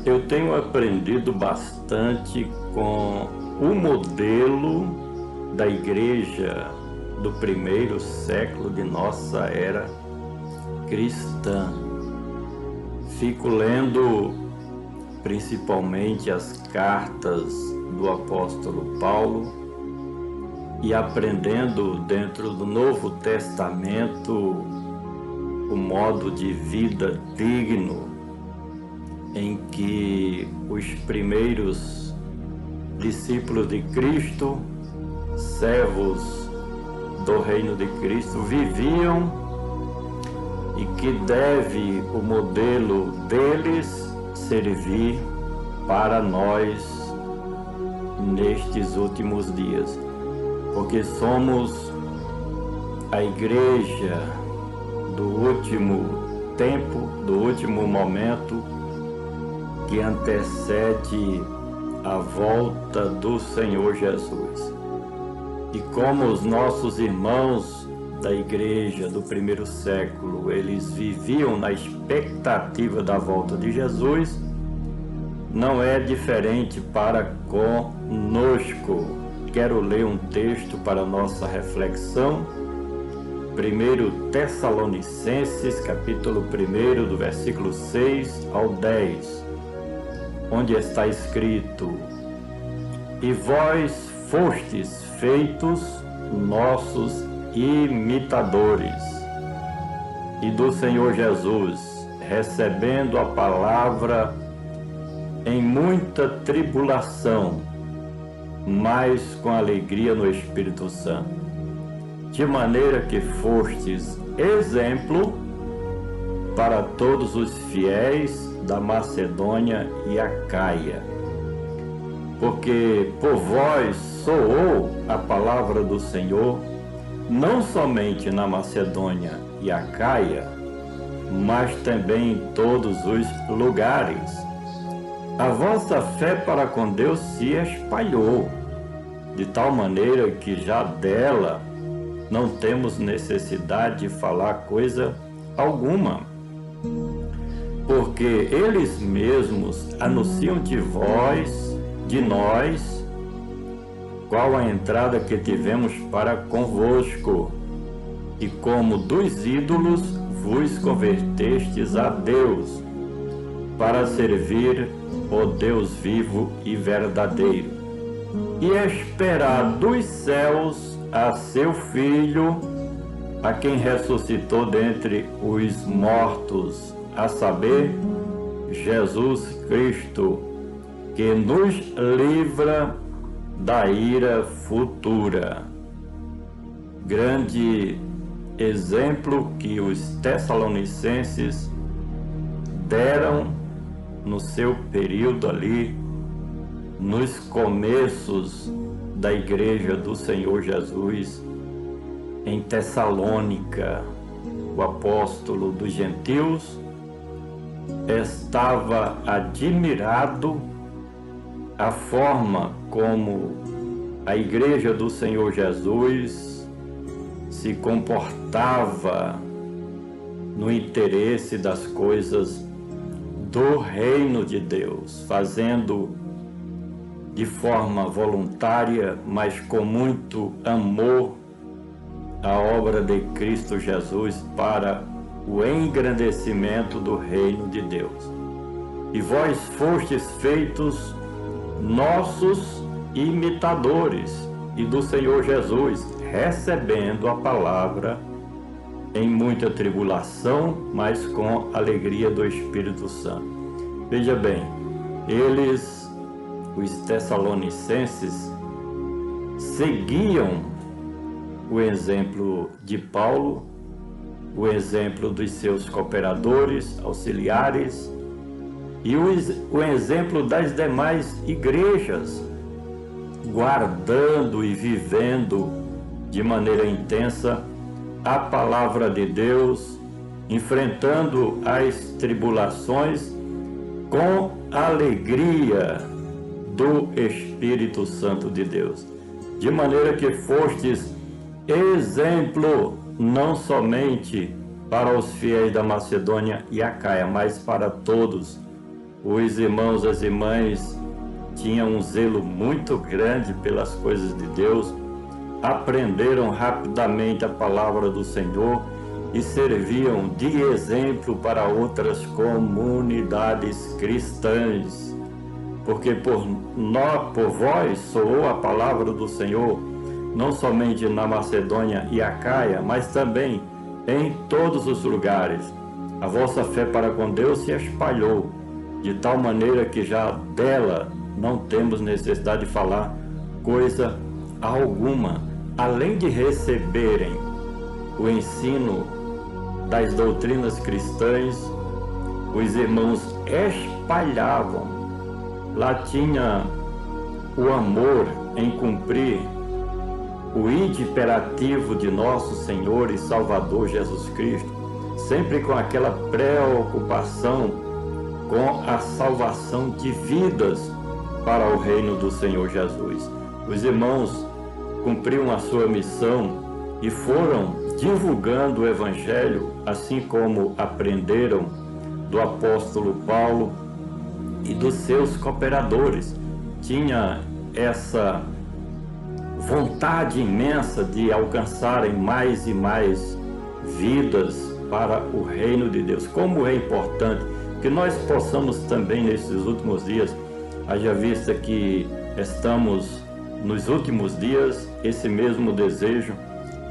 Eu tenho aprendido bastante com o modelo da igreja do primeiro século de nossa era cristã. Fico lendo principalmente as cartas do apóstolo Paulo e aprendendo dentro do Novo Testamento o modo de vida digno em que os primeiros discípulos de Cristo, servos do reino de Cristo, viviam e que deve o modelo deles servir para nós nestes últimos dias, porque somos a igreja do último tempo, do último momento, que antecede a volta do Senhor Jesus. E como os nossos irmãos da igreja do primeiro século, eles viviam na expectativa da volta de Jesus, não é diferente para conosco. Quero ler um texto para nossa reflexão. 1 Tessalonicenses, capítulo 1, do versículo 6 ao 10, onde está escrito: E vós fostes feitos nossos imitadores, e do Senhor Jesus, recebendo a palavra em muita tribulação, mas com alegria no Espírito Santo, de maneira que fostes exemplo para todos os fiéis da Macedônia e Acaia. Porque por vós soou a palavra do Senhor, não somente na Macedônia e Acaia, mas também em todos os lugares. A vossa fé para com Deus se espalhou, de tal maneira que já dela não temos necessidade de falar coisa alguma, porque eles mesmos anunciam de vós, de nós, qual a entrada que tivemos para convosco, e como dos ídolos vos convertestes a Deus, para servir o Deus vivo e verdadeiro, e esperar dos céus a seu Filho, a quem ressuscitou dentre os mortos, a saber, Jesus Cristo, que nos livra da ira futura. Grande exemplo que os tessalonicenses deram no seu período ali, nos começos da igreja do Senhor Jesus em Tessalônica. O apóstolo dos gentios estava admirado a forma como a igreja do Senhor Jesus se comportava no interesse das coisas do reino de Deus, fazendo de forma voluntária, mas com muito amor, a obra de Cristo Jesus para o engrandecimento do reino de Deus. E vós fostes feitos nossos imitadores e do Senhor Jesus, recebendo a palavra em muita tribulação, mas com alegria do Espírito Santo. Veja bem, eles, os tessalonicenses, seguiam o exemplo de Paulo, o exemplo dos seus cooperadores, auxiliares, e o exemplo das demais igrejas, guardando e vivendo de maneira intensa a palavra de Deus, enfrentando as tribulações com alegria do Espírito Santo de Deus, de maneira que fostes exemplo não somente para os fiéis da Macedônia e Acaia, mas para todos Os irmãos e as irmãs tinham um zelo muito grande pelas coisas de Deus, aprenderam rapidamente a palavra do Senhor e serviam de exemplo para outras comunidades cristãs. Porque por vós soou a palavra do Senhor, não somente na Macedônia e Acaia, mas também em todos os lugares. A vossa fé para com Deus se espalhou, de tal maneira que já dela não temos necessidade de falar coisa alguma, além de receberem o ensino das doutrinas cristãs. Os irmãos espalhavam. Lá tinha o amor em cumprir o imperativo de nosso Senhor e Salvador Jesus Cristo, sempre com aquela preocupação com a salvação de vidas para o reino do Senhor Jesus. Os irmãos cumpriam a sua missão e foram divulgando o Evangelho, assim como aprenderam do apóstolo Paulo e dos seus cooperadores. Tinha essa vontade imensa de alcançarem mais e mais vidas para o reino de Deus. Como é importante que nós possamos também nesses últimos dias, haja vista que estamos nos últimos dias, esse mesmo desejo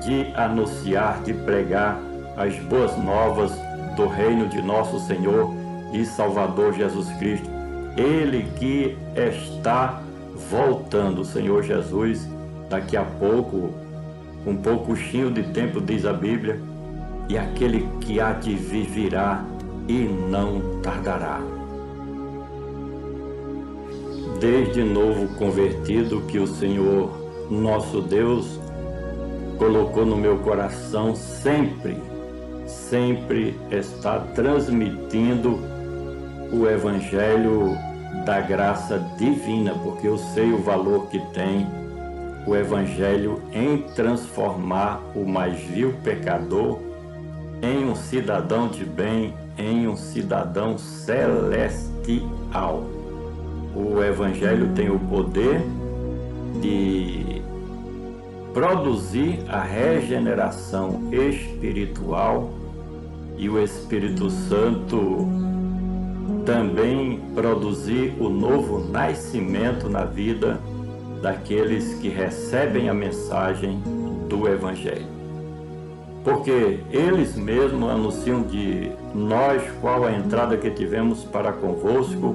de anunciar, de pregar as boas novas do reino de nosso Senhor e Salvador Jesus Cristo. Ele que está voltando, o Senhor Jesus, daqui a pouco, um pouquinho de tempo, diz a Bíblia, e aquele que há de vir virá e não tardará. Desde novo convertido, que o Senhor, nosso Deus, colocou no meu coração sempre está transmitindo o Evangelho da graça divina, porque eu sei o valor que tem o Evangelho em transformar o mais vil pecador em um cidadão de bem, em um cidadão celestial. O Evangelho tem o poder de produzir a regeneração espiritual, e o Espírito Santo também produzir o novo nascimento na vida daqueles que recebem a mensagem do Evangelho. Porque eles mesmos anunciam de nós qual a entrada que tivemos para convosco,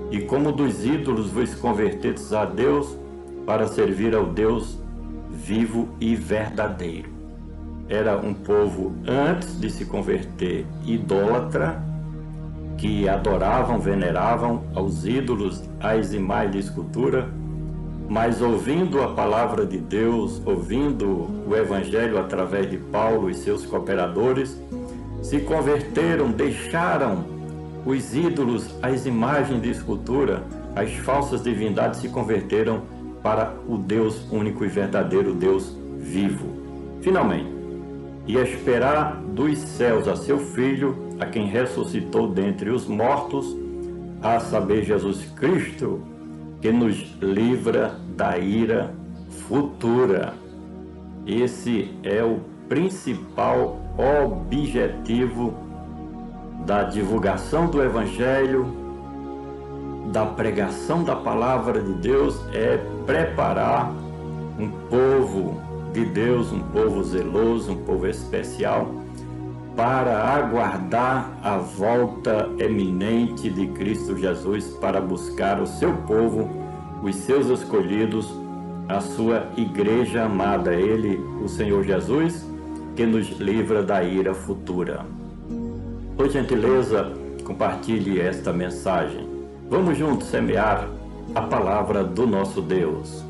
e como dos ídolos vos convertedes a Deus, para servir ao Deus vivo e verdadeiro. Era um povo, antes de se converter, idólatra, que adoravam, veneravam aos ídolos, às imagens de escultura, mas ouvindo a palavra de Deus, ouvindo o Evangelho através de Paulo e seus cooperadores, se converteram, deixaram os ídolos, as imagens de escultura, as falsas divindades, se converteram para o Deus único e verdadeiro, Deus vivo. Finalmente, ia esperar dos céus a seu Filho, a quem ressuscitou dentre os mortos, a saber, Jesus Cristo, que nos livra da ira futura. Esse é o principal objetivo da divulgação do Evangelho, da pregação da palavra de Deus, é preparar um povo de Deus, um povo zeloso, um povo especial, para aguardar a volta eminente de Cristo Jesus, para buscar o seu povo, os seus escolhidos, a sua igreja amada, Ele, o Senhor Jesus, que nos livra da ira futura. Por gentileza, compartilhe esta mensagem. Vamos juntos semear a palavra do nosso Deus.